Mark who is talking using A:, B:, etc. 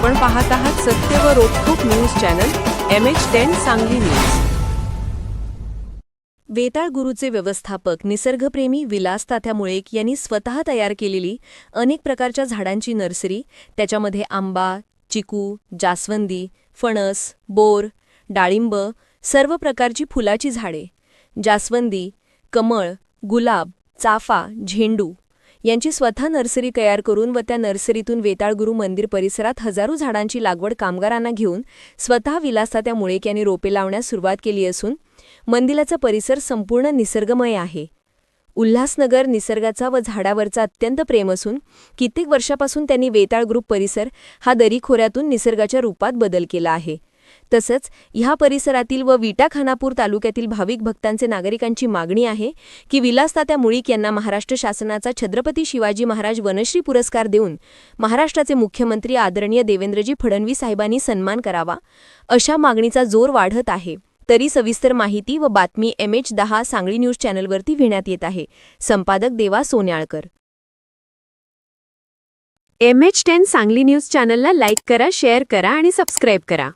A: आपण पाहत आहात सत्य व रोखोक news channel MH10 Sangli news. वेताळ गुरुचे व्यवस्थापक निसर्गप्रेमी विलास तात्या मुळेक यांनी स्वतः तयार केलेली अनेक प्रकारच्या झाडांची नर्सरी, त्याच्यामध्ये आंबा, चिकू, जास्वंदी, फणस, बोर, डाळिंब, सर्व प्रकारची फुलाची झाडे, जास्वंदी, कमळ, गुलाब, चाफा, झेंडू यांची स्वतः नर्सरी तयार करून व त्या नर्सरीतून वेताळ गुरु मंदिर परिसरात हजारो झाडांची लागवड कामगारांना घेऊन स्वतः विलास तात्या मुळेक यांनी रोपे लावण्यास सुरुवात केली असून मंदिराचा परिसर संपूर्ण निसर्गमय आहे। उल्हासनगर निसर्गाचा व झाडावरचा अत्यंत प्रेम असून कित्येक वर्षापासून त्यांनी वेताळ ग्रुप परिसर हा दरीखोऱ्यातून निसर्गाच्या रूपात बदल केला आहे। तसंच ह्या परिसरातील व विटा खानापूर तालुक्यातील भाविक भक्तांचे नागरिकांची मागणी आहे की विलास तात्या मुळेक यांना महाराष्ट्र शासनाचा छत्रपती शिवाजी महाराज वनश्री पुरस्कार देऊन महाराष्ट्राचे मुख्यमंत्री आदरणीय देवेंद्रजी फडणवीस साहेबांनी सन्मान करावा, अशा मागणीचा जोर वाढत आहे। तरी सविस्तर माहिती व बातमी MH10 सांगली न्यूज चॅनलवरती घेण्यात येत आहे। संपादक देवा सोन्याळकर। MH10 सांगली न्यूज चॅनलला लाईक करा, शेअर करा आणि सबस्क्राईब करा।